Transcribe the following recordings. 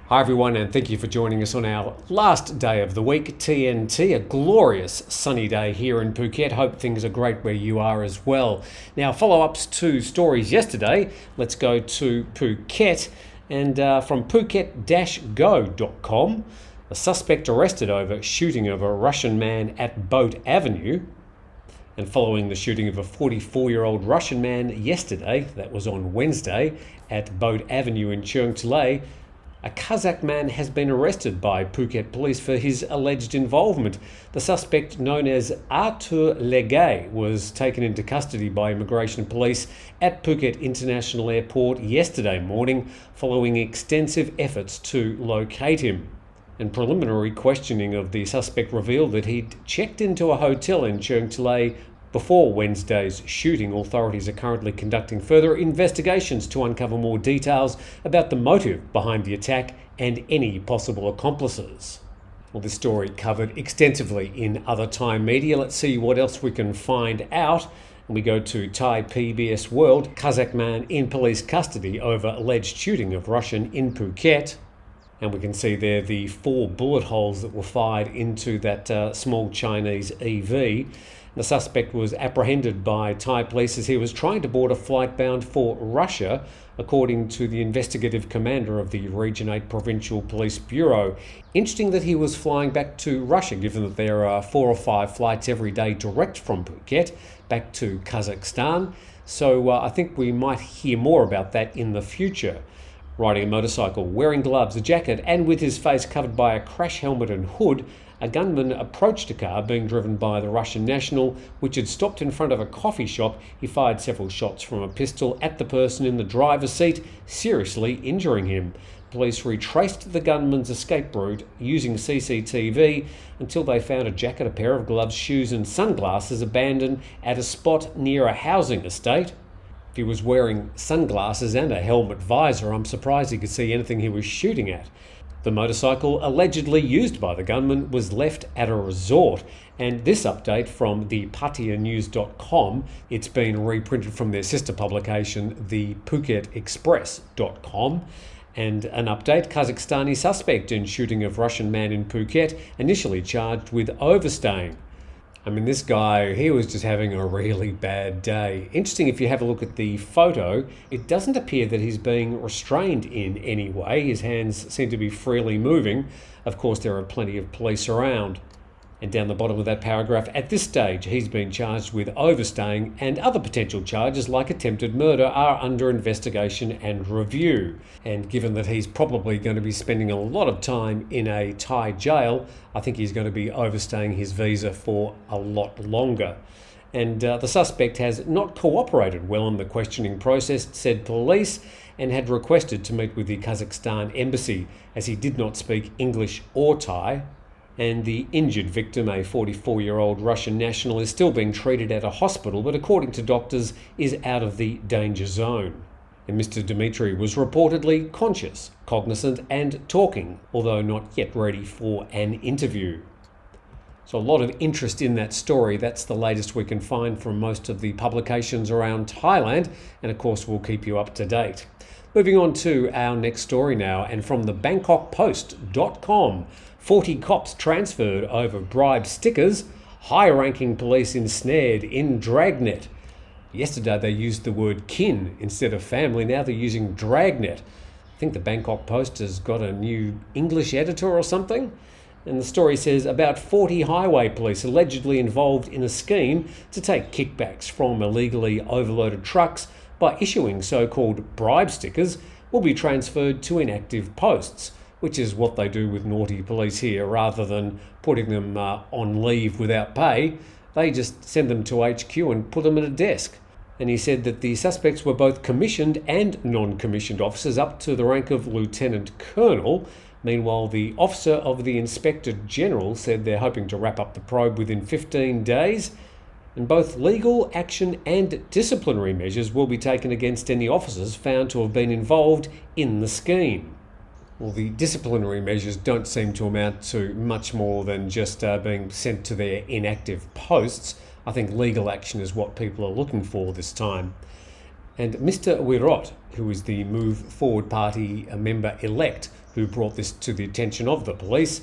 Hi everyone, and thank you for joining us on our last day of the week, TNT, a glorious sunny day here in Phuket. Hope things are great where you are as well. Now, follow-ups to stories yesterday. Let's go to Phuket, and from Phuket-go.com, a suspect arrested over shooting of a Russian man at Boat Avenue. And following the shooting of a 44-year-old Russian man yesterday, that was on Wednesday, at Boat Avenue in Cheung Chulai, a Kazakh man has been arrested by Phuket police for his alleged involvement. The suspect, known as Artur Legay, was taken into custody by immigration police at Phuket International Airport yesterday morning following extensive efforts to locate him. And preliminary questioning of the suspect revealed that he'd checked into a hotel in Cheung Chulai before Wednesday's shooting. Authorities are currently conducting further investigations to uncover more details about the motive behind the attack and any possible accomplices. Well, this story covered extensively in other Thai media. Let's see what else we can find out. And we go to Thai PBS World. Kazakh man in police custody over alleged shooting of Russian in Phuket. And we can see there the 4 bullet holes that were fired into that small Chinese EV. The suspect was apprehended by Thai police as he was trying to board a flight bound for Russia, according to the investigative commander of the Region 8 Provincial Police Bureau. Interesting that he was flying back to Russia, given that there are 4 or 5 flights every day direct from Phuket back to Kazakhstan. So I think we might hear more about that in the future. Riding a motorcycle, wearing gloves, a jacket, and with his face covered by a crash helmet and hood, a gunman approached a car being driven by the Russian national, which had stopped in front of a coffee shop. He fired several shots from a pistol at the person in the driver's seat, seriously injuring him. Police retraced the gunman's escape route using CCTV until they found a jacket, a pair of gloves, shoes and sunglasses abandoned at a spot near a housing estate. If he was wearing sunglasses and a helmet visor, I'm surprised he could see anything he was shooting at. The motorcycle allegedly used by the gunman was left at a resort. And this update from the PattayaNews.com, it's been reprinted from their sister publication, the PhuketExpress.com. And an update, Kazakhstani suspect in shooting of Russian man in Phuket, initially charged with overstaying. I mean, this guy, he was just having a really bad day. Interesting, if you have a look at the photo, it doesn't appear that he's being restrained in any way. His hands seem to be freely moving. Of course, there are plenty of police around. And down the bottom of that paragraph, at this stage, he's been charged with overstaying, and other potential charges like attempted murder are under investigation and review. And given that he's probably going to be spending a lot of time in a Thai jail, I think he's going to be overstaying his visa for a lot longer. And the suspect has not cooperated well in the questioning process, said police, and had requested to meet with the Kazakhstan embassy as he did not speak English or Thai. And the injured victim, a 44-year-old Russian national, is still being treated at a hospital, but according to doctors is out of the danger zone. And Mr. Dmitry was reportedly conscious, cognizant and talking, although not yet ready for an interview. So a lot of interest in that story. That's the latest we can find from most of the publications around Thailand, and of course we'll keep you up to date. Moving on to our next story now, and from the BangkokPost.com. 40 cops transferred over bribe stickers, high-ranking police ensnared in dragnet. Yesterday they used the word kin instead of family, now they're using dragnet. I think the Bangkok Post has got a new English editor or something. And the story says about 40 highway police allegedly involved in a scheme to take kickbacks from illegally overloaded trucks by issuing so-called bribe stickers will be transferred to inactive posts, which is what they do with naughty police here. Rather than putting them on leave without pay, they just send them to HQ and put them at a desk. And he said that the suspects were both commissioned and non-commissioned officers up to the rank of Lieutenant Colonel. Meanwhile, the Officer of the Inspector General said they're hoping to wrap up the probe within 15 days. And both legal action and disciplinary measures will be taken against any officers found to have been involved in the scheme. Well, the disciplinary measures don't seem to amount to much more than just being sent to their inactive posts. I think legal action is what people are looking for this time. And Mr. Wirot, who is the Move Forward Party member-elect who brought this to the attention of the police,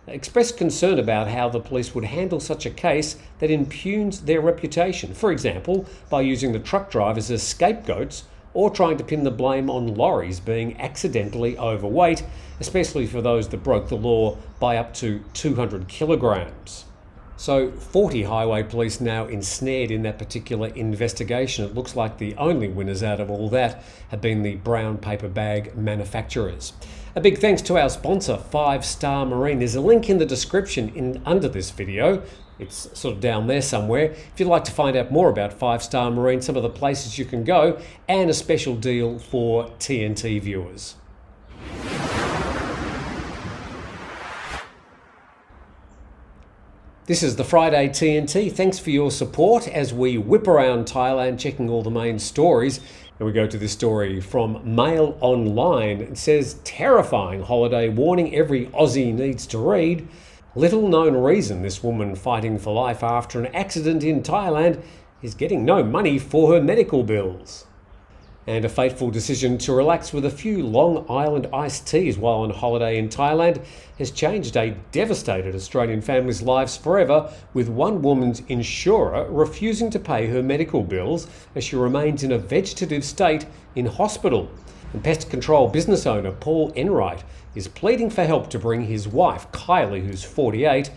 expressed concern about how the police would handle such a case that impugns their reputation, for example, by using the truck drivers as scapegoats or trying to pin the blame on lorries being accidentally overweight, especially for those that broke the law by up to 200 kilograms. So 40 highway police now ensnared in that particular investigation. It looks like the only winners out of all that have been the brown paper bag manufacturers. A big thanks to our sponsor, 5 Star Marine. There's a link in the description under this video. It's sort of down there somewhere. If you'd like to find out more about 5 Star Marine, some of the places you can go, and a special deal for TNT viewers. This is the Friday TNT. Thanks for your support as we whip around Thailand, checking all the main stories. And we go to this story from Mail Online. It says, terrifying holiday warning every Aussie needs to read. Little known reason this woman fighting for life after an accident in Thailand is getting no money for her medical bills. And a fateful decision to relax with a few Long Island iced teas while on holiday in Thailand has changed a devastated Australian family's lives forever, with one woman's insurer refusing to pay her medical bills as she remains in a vegetative state in hospital. And pest control business owner Paul Enright is pleading for help to bring his wife, Kylie, who's 48,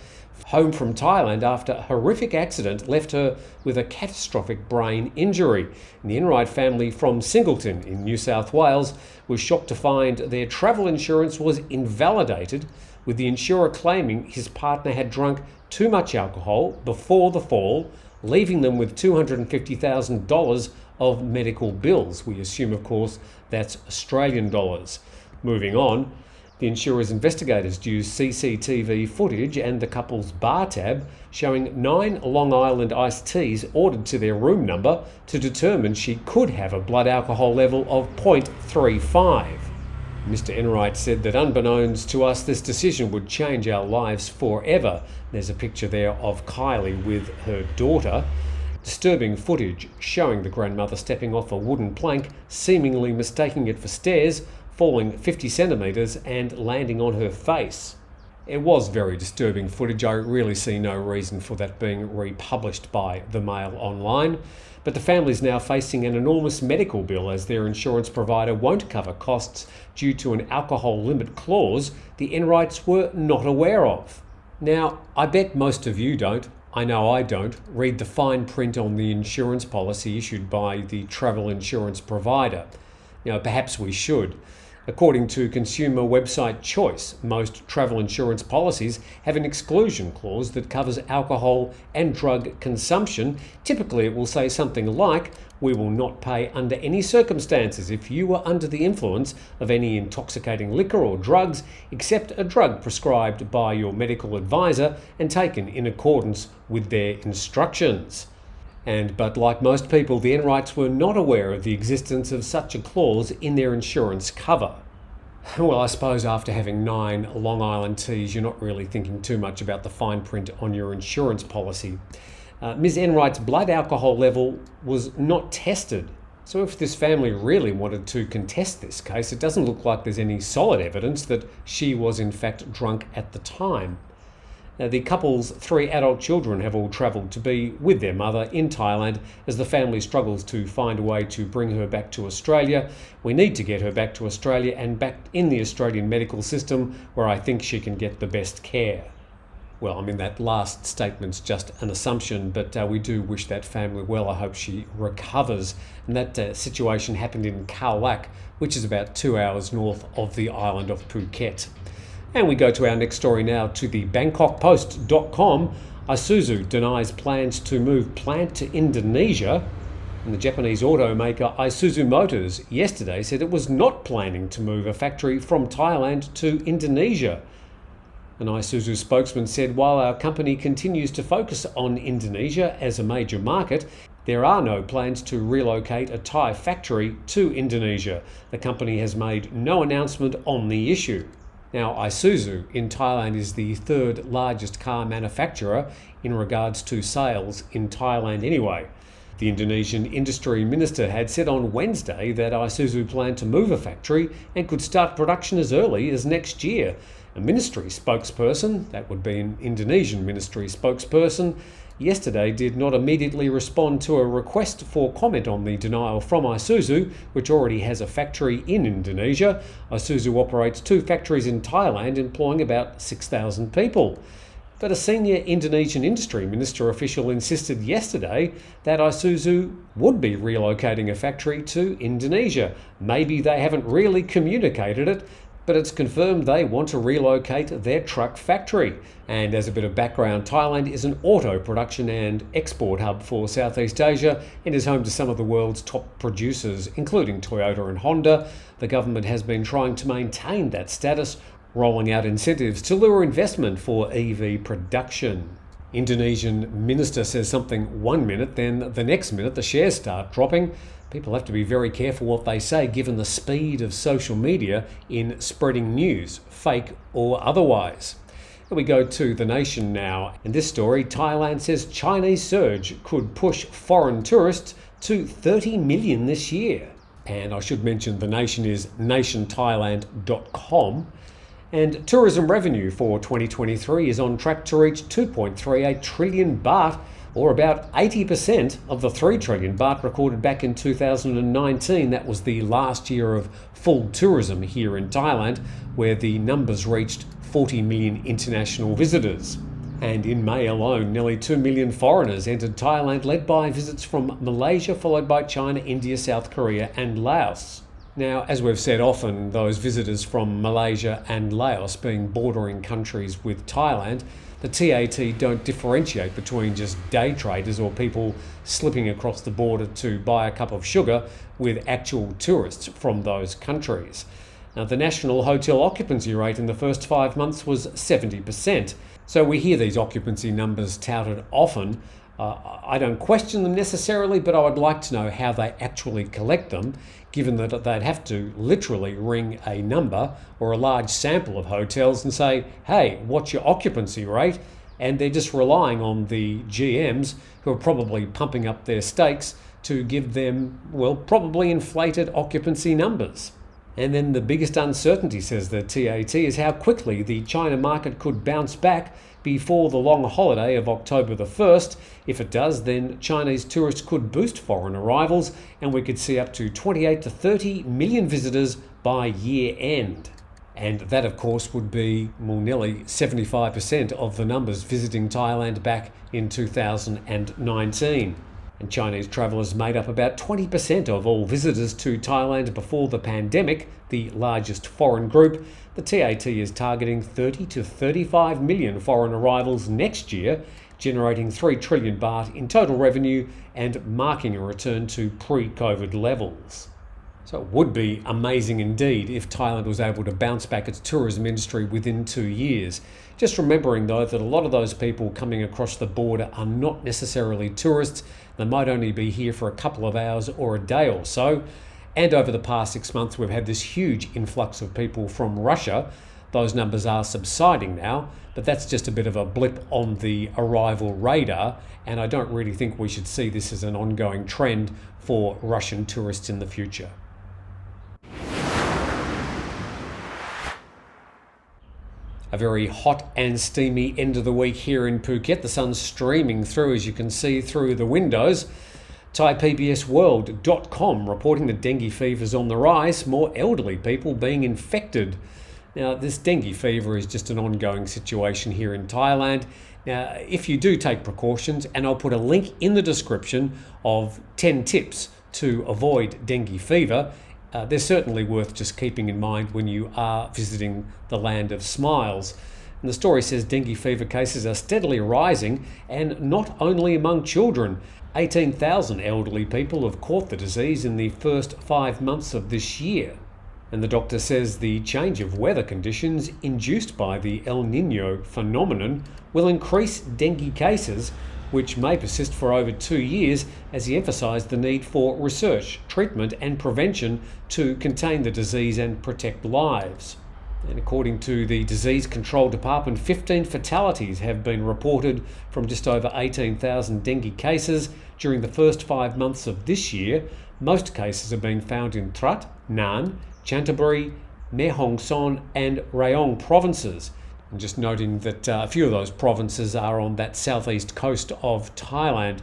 home from Thailand after a horrific accident left her with a catastrophic brain injury. And the Enright family from Singleton in New South Wales was shocked to find their travel insurance was invalidated, with the insurer claiming his partner had drunk too much alcohol before the fall, leaving them with $250,000 of medical bills. We assume, of course, that's Australian dollars. Moving on, the insurer's investigators used CCTV footage and the couple's bar tab showing 9 Long Island iced teas ordered to their room number to determine she could have a blood alcohol level of 0.35. Mr. Enright said that unbeknownst to us, this decision would change our lives forever. There's a picture there of Kylie with her daughter. Disturbing footage showing the grandmother stepping off a wooden plank, seemingly mistaking it for stairs, falling 50 centimetres and landing on her face. It was very disturbing footage. I really see no reason for that being republished by the Mail Online. But the family's now facing an enormous medical bill as their insurance provider won't cover costs due to an alcohol limit clause the Enrights were not aware of. Now, I bet most of you don't. I know I don't read the fine print on the insurance policy issued by the travel insurance provider. Perhaps we should. According to consumer website Choice, most travel insurance policies have an exclusion clause that covers alcohol and drug consumption. Typically, it will say something like, "We will not pay under any circumstances if you were under the influence of any intoxicating liquor or drugs, except a drug prescribed by your medical advisor and taken in accordance with their instructions." But like most people, the Enrights were not aware of the existence of such a clause in their insurance cover. Well, I suppose after having 9 Long Island teas, you're not really thinking too much about the fine print on your insurance policy. Ms. Enright's blood alcohol level was not tested. So if this family really wanted to contest this case, it doesn't look like there's any solid evidence that she was in fact drunk at the time. The couple's 3 adult children have all travelled to be with their mother in Thailand as the family struggles to find a way to bring her back to Australia. We need to get her back to Australia and back in the Australian medical system, where I think she can get the best care. Well, that last statement's just an assumption, but we do wish that family well. I hope she recovers. And that situation happened in Khao Lak, which is about 2 hours north of the island of Phuket. And we go to our next story now, to the BangkokPost.com. Isuzu denies plans to move plant to Indonesia. And the Japanese automaker Isuzu Motors yesterday said it was not planning to move a factory from Thailand to Indonesia. An Isuzu spokesman said, while our company continues to focus on Indonesia as a major market, there are no plans to relocate a Thai factory to Indonesia. The company has made no announcement on the issue. Now, Isuzu in Thailand is the 3rd largest car manufacturer in regards to sales in Thailand anyway. The Indonesian industry minister had said on Wednesday that Isuzu planned to move a factory and could start production as early as next year. A ministry spokesperson, that would be an Indonesian ministry spokesperson, yesterday did not immediately respond to a request for comment on the denial from Isuzu, which already has a factory in Indonesia. Isuzu operates 2 factories in Thailand, employing about 6,000 people. But a senior Indonesian industry minister official insisted yesterday that Isuzu would be relocating a factory to Indonesia. Maybe they haven't really communicated it, but it's confirmed they want to relocate their truck factory. And as a bit of background, Thailand is an auto production and export hub for Southeast Asia and is home to some of the world's top producers, including Toyota and Honda. The government has been trying to maintain that status, rolling out incentives to lure investment for EV production. Indonesian minister says something one minute, then the next minute the shares start dropping. People have to be very careful what they say given the speed of social media in spreading news, fake or otherwise. Here we go to The Nation now. In this story, Thailand says Chinese surge could push foreign tourists to 30 million this year. And I should mention The Nation is nationthailand.com. And tourism revenue for 2023 is on track to reach 2.38 trillion baht, or about 80% of the 3 trillion baht recorded back in 2019. That was the last year of full tourism here in Thailand, where the numbers reached 40 million international visitors. And in May alone, nearly 2 million foreigners entered Thailand, led by visits from Malaysia, followed by China, India, South Korea and Laos. Now, as we've said often, those visitors from Malaysia and Laos being bordering countries with Thailand, the TAT don't differentiate between just day traders or people slipping across the border to buy a cup of sugar with actual tourists from those countries. Now, the national hotel occupancy rate in the first 5 months was 70%. So we hear these occupancy numbers touted often. I don't question them necessarily, but I would like to know how they actually collect them, given that they'd have to literally ring a number or a large sample of hotels and say, hey, what's your occupancy rate? And they're just relying on the GMs, who are probably pumping up their stakes, to give them, well, probably inflated occupancy numbers. And then the biggest uncertainty, says the TAT, is how quickly the China market could bounce back before the long holiday of October the 1st. If it does, then Chinese tourists could boost foreign arrivals, and we could see up to 28 to 30 million visitors by year end. And that, of course, would be nearly 75% of the numbers visiting Thailand back in 2019. And Chinese travellers made up about 20% of all visitors to Thailand before the pandemic, the largest foreign group. The TAT is targeting 30 to 35 million foreign arrivals next year, generating 3 trillion baht in total revenue and marking a return to pre-COVID levels. So it would be amazing indeed if Thailand was able to bounce back its tourism industry within 2 years. Just remembering though that a lot of those people coming across the border are not necessarily tourists. They might only be here for a couple of hours or a day or so. And over the past 6 months, we've had this huge influx of people from Russia. Those numbers are subsiding now, but that's just a bit of a blip on the arrival radar. And I don't really think we should see this as an ongoing trend for Russian tourists in the future. A very hot and steamy end of the week here in Phuket. The sun's streaming through, as you can see through the windows. ThaiPBSWorld.com reporting that dengue fever is on the rise, more elderly people being infected. Now, this dengue fever is just an ongoing situation here in Thailand. Now, if you do take precautions, and I'll put a link in the description of 10 tips to avoid dengue fever, they're certainly worth just keeping in mind when you are visiting the land of smiles. And the story says dengue fever cases are steadily rising, and not only among children. 18,000 elderly people have caught the disease in the first 5 months of this year. And the doctor says the change of weather conditions induced by the El Niño phenomenon will increase dengue cases, which may persist for over 2 years, as he emphasised the need for research, treatment and prevention to contain the disease and protect lives. And according to the Disease Control Department, 15 fatalities have been reported from just over 18,000 dengue cases during the first 5 months of this year. Most cases are being found in Trat, Nan, Chantaburi, Mae Hong Son and Rayong provinces. And just noting that a few of those provinces are on that southeast coast of Thailand.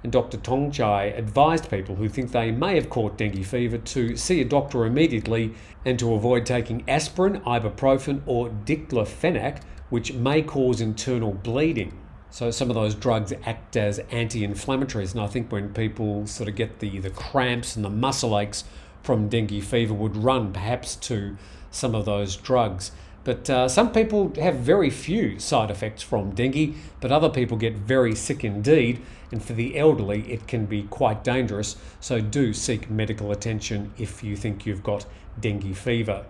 And Dr. Tongchai advised people who think they may have caught dengue fever to see a doctor immediately and to avoid taking aspirin, ibuprofen or diclofenac, which may cause internal bleeding. So some of those drugs act as anti-inflammatories, and I think when people sort of get the cramps and the muscle aches from dengue fever would run perhaps to some of those drugs. But some people have very few side effects from dengue, but other people get very sick indeed. And for the elderly, it can be quite dangerous. So do seek medical attention if you think you've got dengue fever.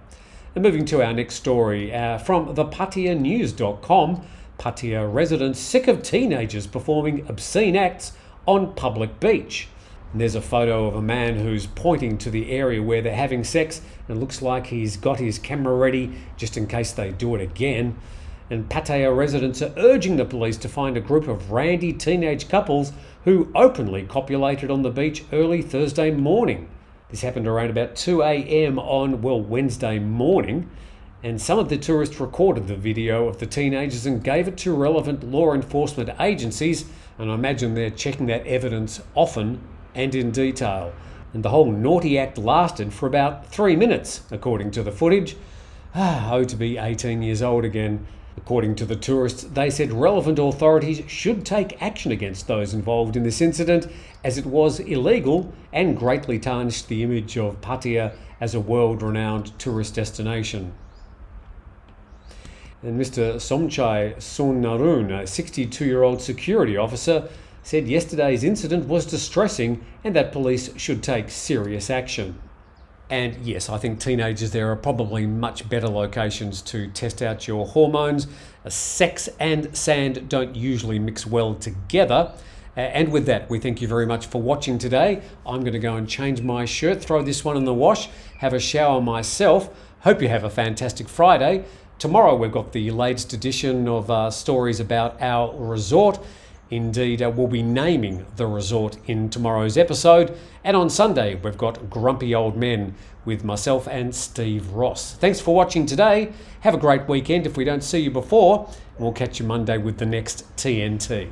And moving to our next story from the PattayaNews.com, Pattaya residents sick of teenagers performing obscene acts on public beach. And there's a photo of a man who's pointing to the area where they're having sex, and it looks like he's got his camera ready just in case they do it again. And Pattaya residents are urging the police to find a group of randy teenage couples who openly copulated on the beach early Thursday morning. This happened around about 2 a.m. on, Wednesday morning. And some of the tourists recorded the video of the teenagers and gave it to relevant law enforcement agencies. And I imagine they're checking that evidence often and in detail. And the whole naughty act lasted for about 3 minutes, according to the footage. Oh, to be 18 years old again. According to the tourists, they said relevant authorities should take action against those involved in this incident, as it was illegal and greatly tarnished the image of Pattaya as a world-renowned tourist destination. And Mr. Somchai Sunnarun, a 62-year-old security officer, said yesterday's incident was distressing and that police should take serious action. And yes, I think teenagers there are probably much better locations to test out your hormones. Sex and sand don't usually mix well together. And with that, we thank you very much for watching today. I'm going to go and change my shirt, throw this one in the wash, have a shower myself. Hope you have a fantastic Friday. Tomorrow we've got the latest edition of stories about our resort. Indeed, we'll be naming the resort in tomorrow's episode. And on Sunday, we've got Grumpy Old Men with myself and Steve Ross. Thanks for watching today. Have a great weekend if we don't see you before. And we'll catch you Monday with the next TNT.